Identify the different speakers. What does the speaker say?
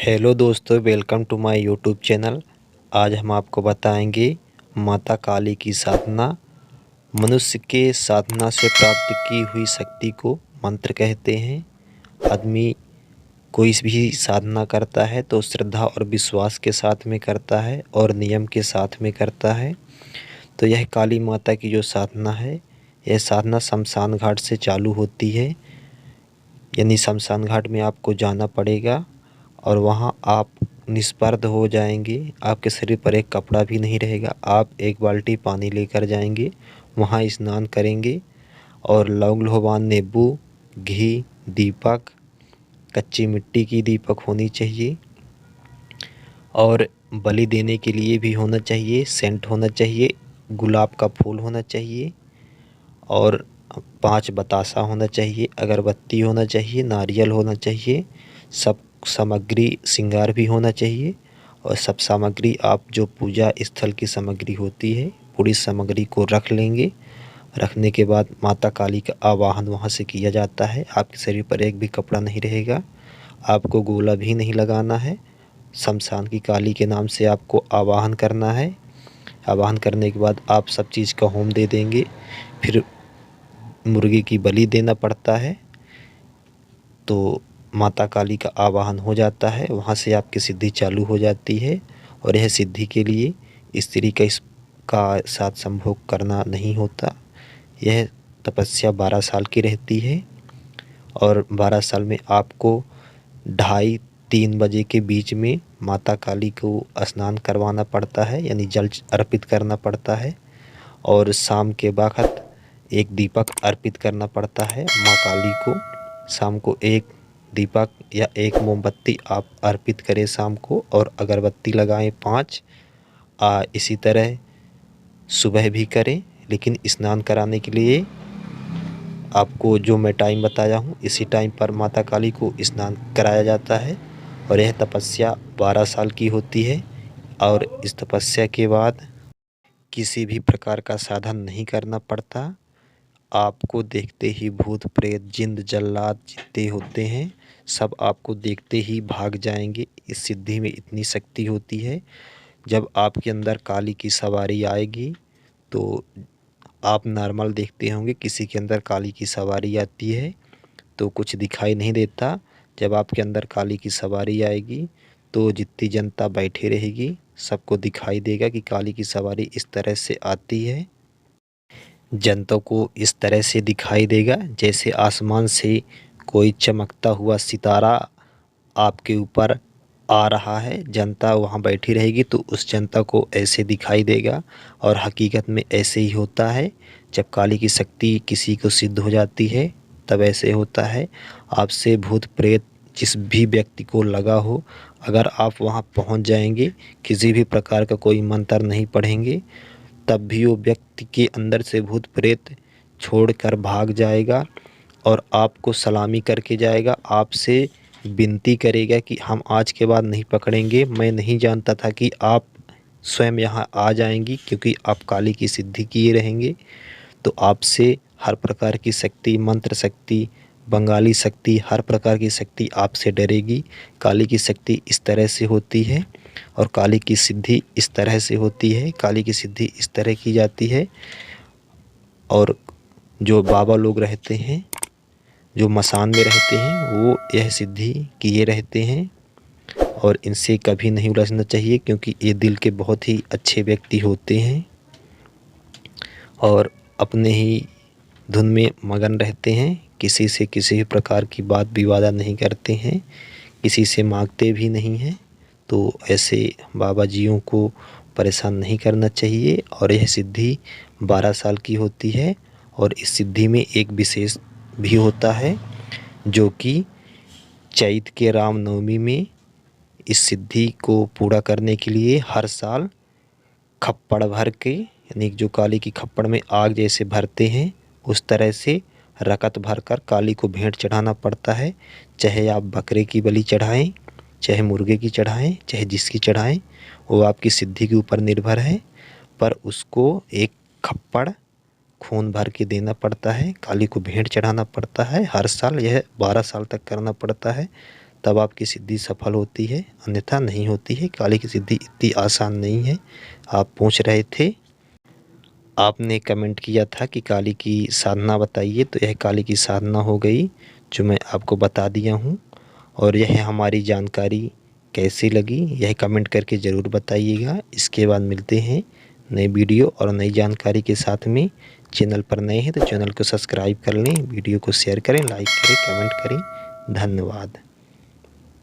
Speaker 1: Hello दोस्तों, welcome to my YouTube channel. आज हम आपको बताएंगे माता काली की साधना। मनुष्य के साधना से प्राप्त की हुई शक्ति को मंत्र कहते हैं। आदमी कोई भी साधना करता है तो श्रद्धा और विश्वास के साथ में करता है और नियम के साथ में करता है। तो यह काली माता की जो साधना है, यह साधना शमशान घाट से चालू होती है। यानी शमशान घाट में आपको जाना पड़ेगा और वहाँ आप निस्पर्ध हो जाएंगे। आपके शरीर पर एक कपड़ा भी नहीं रहेगा। आप एक बाल्टी पानी लेकर जाएंगे, वहाँ स्नान करेंगे और लौंग लोबान नींबू घी दीपक, कच्ची मिट्टी की दीपक होनी चाहिए और बलि देने के लिए भी होना चाहिए। सेंट होना चाहिए, गुलाब का फूल होना चाहिए और 5 बतासा होना चाहिए, अगरबत्ती होना चाहिए, नारियल होना चाहिए। सब सामग्री श्रृंगार भी होना चाहिए और सब सामग्री आप जो पूजा स्थल की सामग्री होती है पूरी सामग्री को रख लेंगे। रखने के बाद माता काली का आवाहन वहाँ से किया जाता है। आपके शरीर पर एक भी कपड़ा नहीं रहेगा, आपको गोला भी नहीं लगाना है। शमशान की काली के नाम से आपको आवाहन करना है। आवाहन करने के बाद आप सब चीज़ का होम दे देंगे। फिर मुर्गी की बलि देना पड़ता है तो माता काली का आवाहन हो जाता है। वहाँ से आपकी सिद्धि चालू हो जाती है और यह सिद्धि के लिए स्त्री का इसका साथ संभोग करना नहीं होता। यह तपस्या 12 साल की रहती है और 12 साल में आपको 2:30-3 बजे के बीच में माता काली को स्नान करवाना पड़ता है, यानी जल अर्पित करना पड़ता है। और शाम के वक्त एक दीपक अर्पित करना पड़ता है माँ काली को। शाम को एक दीपक या एक मोमबत्ती आप अर्पित करें शाम को और अगरबत्ती लगाएं 5। इसी तरह सुबह भी करें, लेकिन स्नान कराने के लिए आपको जो मैं टाइम बताया हूँ इसी टाइम पर माता काली को स्नान कराया जाता है। और यह तपस्या 12 साल की होती है और इस तपस्या के बाद किसी भी प्रकार का साधन नहीं करना पड़ता। आपको देखते ही भूत प्रेत जिंद जल्लाद जितने होते हैं सब आपको देखते ही भाग जाएंगे। इस सिद्धि में इतनी शक्ति होती है। जब आपके अंदर काली की सवारी आएगी तो आप नॉर्मल देखते होंगे, किसी के अंदर काली की सवारी आती है तो कुछ दिखाई नहीं देता। जब आपके अंदर काली की सवारी आएगी तो जितनी जनता बैठे रहेगी सबको दिखाई देगा कि काली की सवारी इस तरह से आती है। जनता को इस तरह से दिखाई देगा जैसे आसमान से कोई चमकता हुआ सितारा आपके ऊपर आ रहा है। जनता वहाँ बैठी रहेगी तो उस जनता को ऐसे दिखाई देगा और हकीकत में ऐसे ही होता है। जब काली की शक्ति किसी को सिद्ध हो जाती है तब ऐसे होता है। आपसे भूत प्रेत जिस भी व्यक्ति को लगा हो, अगर आप वहाँ पहुँच जाएंगे, किसी भी प्रकार का कोई मंत्र नहीं पढ़ेंगे, तब भी वो व्यक्ति के अंदर से भूत प्रेत छोड़कर भाग जाएगा और आपको सलामी करके जाएगा। आपसे विनती करेगा कि हम आज के बाद नहीं पकड़ेंगे। मैं नहीं जानता था कि आप स्वयं यहाँ आ जाएंगी, क्योंकि आप काली की सिद्धि किए रहेंगे। तो आपसे हर प्रकार की शक्ति, मंत्र शक्ति, बंगाली शक्ति, हर प्रकार की शक्ति आपसे डरेगी। काली की शक्ति इस तरह से होती है और काली की सिद्धि इस तरह से होती है। काली की सिद्धि इस तरह की जाती है। और जो बाबा लोग रहते हैं, जो मसान में रहते हैं, वो यह सिद्धि किए रहते हैं और इनसे कभी नहीं उलझना चाहिए, क्योंकि ये दिल के बहुत ही अच्छे व्यक्ति होते हैं और अपने ही धुन में मगन रहते हैं। किसी से किसी भी प्रकार की बात विवाद नहीं करते हैं, किसी से मांगते भी नहीं हैं। तो ऐसे बाबा जियों को परेशान नहीं करना चाहिए। और यह सिद्धि 12 साल की होती है और इस सिद्धि में एक विशेष भी होता है, जो कि चैत के रामनवमी में इस सिद्धि को पूरा करने के लिए हर साल खप्पड़ भर के, यानी जो काली की खप्पड़ में आग जैसे भरते हैं उस तरह से रकत भरकर काली को भेंट चढ़ाना पड़ता है। चाहे आप बकरे की बलि चढ़ाएं, चाहे मुर्गे की चढ़ाएं, चाहे जिसकी चढ़ाएं, वो आपकी सिद्धि के ऊपर निर्भर है। पर उसको एक खप्पड़ खून भर के देना पड़ता है, काली को भेंट चढ़ाना पड़ता है हर साल। यह 12 साल तक करना पड़ता है, तब आपकी सिद्धि सफल होती है, अन्यथा नहीं होती है। काली की सिद्धि इतनी आसान नहीं है। आप पूछ रहे थे, आपने कमेंट किया था कि काली की साधना बताइए, तो यह काली की साधना हो गई जो मैं आपको बता दिया हूँ। और यह हमारी जानकारी कैसी लगी यह कमेंट करके ज़रूर बताइएगा। इसके बाद मिलते हैं नई वीडियो और नई जानकारी के साथ में। चैनल पर नए हैं तो चैनल को सब्सक्राइब कर लें, वीडियो को शेयर करें, लाइक करें, कमेंट करें। धन्यवाद।